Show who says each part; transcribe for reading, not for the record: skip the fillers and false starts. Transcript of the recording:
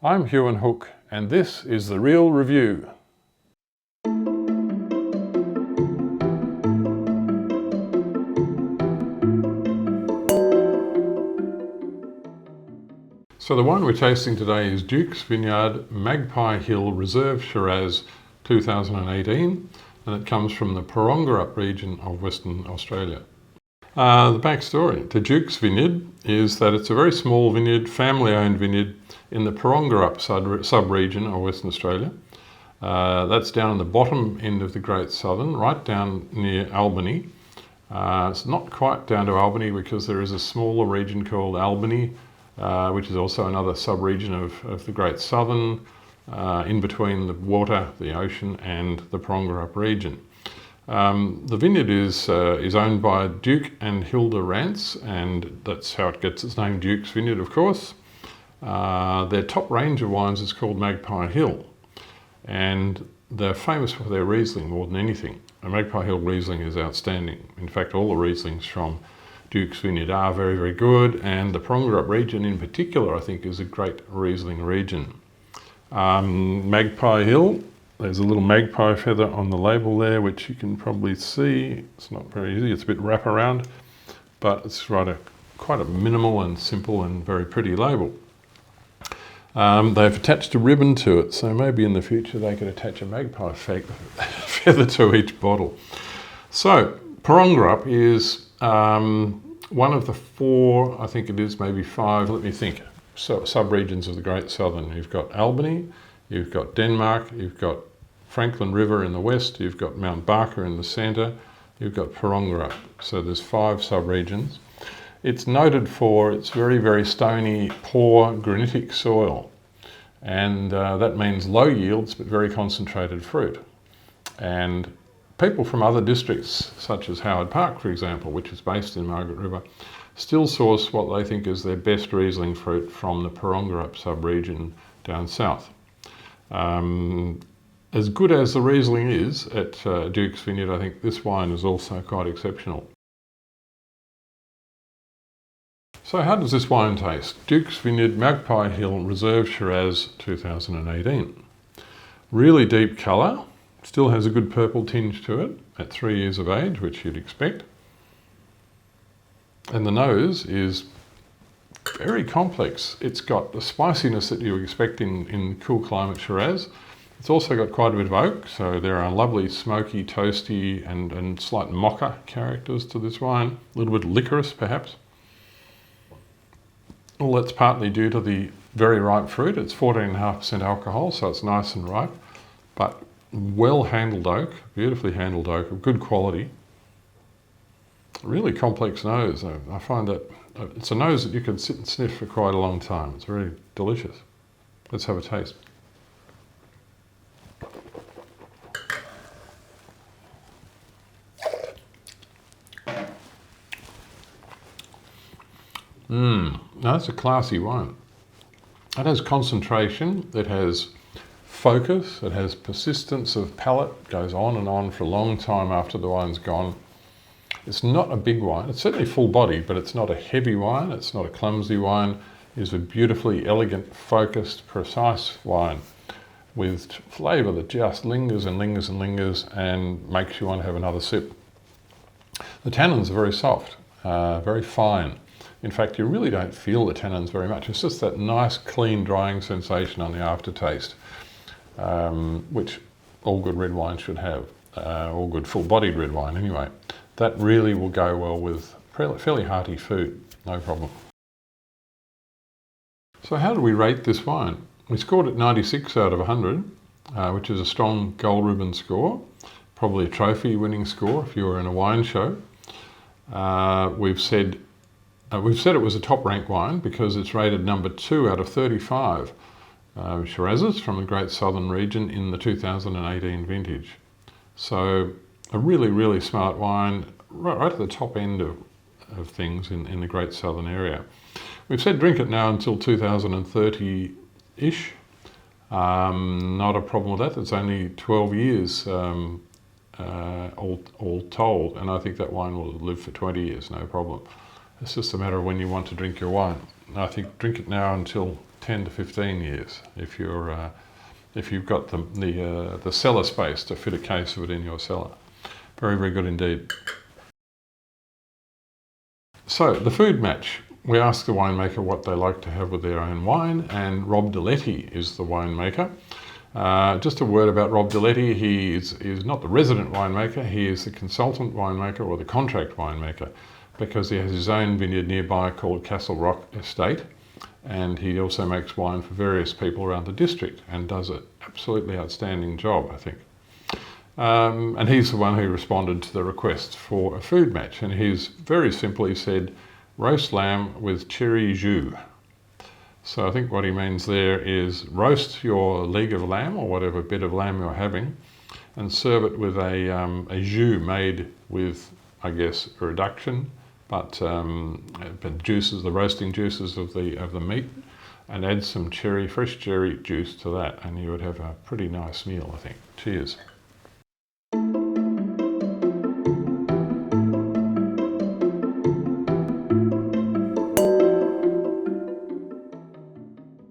Speaker 1: I'm Huon Hooke, and this is The Real Review. So the wine we're tasting today is Duke's Vineyard Magpie Hill Reserve Shiraz 2018, and it comes from the Porongarup region of Western Australia. The backstory to Duke's Vineyard is that it's a very small vineyard, family-owned vineyard in the Porongarup sub-region of Western Australia. That's down in the bottom end of the Great Southern, right down near Albany. It's not quite down to Albany because there is a smaller region called Albany, which is also another sub-region of the Great Southern, in between the water, the ocean, and the Porongarup region. The vineyard is owned by Duke and Hilda Rance, and that's how it gets its name, Duke's Vineyard, of course. Their top range of wines is called Magpie Hill, and they're famous for their Riesling more than anything. A Magpie Hill Riesling is outstanding. In fact, all the Rieslings from Duke's Vineyard are very, very good, and the Porongarup region in particular, I think, is a great Riesling region. Magpie Hill, there's a little magpie feather on the label there, which you can probably see. It's not very easy, it's a bit wraparound, but it's quite a minimal and simple and very pretty label. They've attached a ribbon to it, so maybe in the future they could attach a magpie feather to each bottle. So, Porongarup is one of the four, I think it is, maybe five, let me think, sub-regions of the Great Southern. You've got Albany, you've got Denmark, you've got Franklin River in the west, you've got Mount Barker in the centre, you've got Porongarup. So there's five sub-regions. It's noted for its very, very stony, poor granitic soil. And that means low yields, but very concentrated fruit. And people from other districts, such as Howard Park, for example, which is based in Margaret River, still source what they think is their best Riesling fruit from the Porongarup sub-region down south. As good as the Riesling is at Duke's Vineyard, I think this wine is also quite exceptional. So how does this wine taste? Duke's Vineyard Magpie Hill Reserve Shiraz 2018. Really deep colour, still has a good purple tinge to it at 3 years of age, which you'd expect. And the nose is very complex. It's got the spiciness that you expect in cool climate Shiraz. It's also got quite a bit of oak, so there are lovely smoky, toasty and slight mocha characters to this wine. A little bit of licorice perhaps. Well, that's partly due to the very ripe fruit. It's 14.5% alcohol, so it's nice and ripe, but well handled oak, beautifully handled oak of good quality. Really complex nose. I find that it's a nose that you can sit and sniff for quite a long time. It's very delicious. Let's have a taste. That's a classy wine. It has concentration, it has focus, it has persistence of palate, it goes on and on for a long time after the wine's gone. It's not a big wine. It's certainly full bodied, but it's not a heavy wine. It's not a clumsy wine. It's a beautifully elegant, focused, precise wine with flavour that just lingers and lingers and lingers and makes you want to have another sip. The tannins are very soft, very fine. In fact, you really don't feel the tannins very much. It's just that nice, clean, drying sensation on the aftertaste, which all good red wine should have, all good full-bodied red wine anyway. That really will go well with fairly hearty food, no problem. So how do we rate this wine? We scored it 96 out of 100, which is a strong gold ribbon score, probably a trophy winning score if you were in a wine show. We've said it was a top rank wine because it's rated number 2 out of 35 Shirazes from the Great Southern region in the 2018 vintage. So a really, really smart wine, right at the top end of things in the Great Southern area. We've said drink it now until 2030-ish. Not a problem with that. It's only 12 years all told, and I think that wine will live for 20 years, no problem. It's just a matter of when you want to drink your wine. I think drink it now until 10 to 15 years if you've got the cellar space to fit a case of it in your cellar. Very, very good indeed. So the food match. We asked the winemaker what they like to have with their own wine, and Rob Deletti is the winemaker. Just a word about Rob Deletti. He is not the resident winemaker, he is the consultant winemaker or the contract winemaker, because he has his own vineyard nearby called Castle Rock Estate, and he also makes wine for various people around the district and does an absolutely outstanding job, I think. And he's the one who responded to the request for a food match, and he's very simply said, roast lamb with cherry jus. So I think what he means there is roast your leg of lamb or whatever bit of lamb you're having, and serve it with a jus made with, I guess, a reduction, but juices, the roasting juices of the meat, and add some fresh cherry juice to that, and you would have a pretty nice meal, I think. Cheers.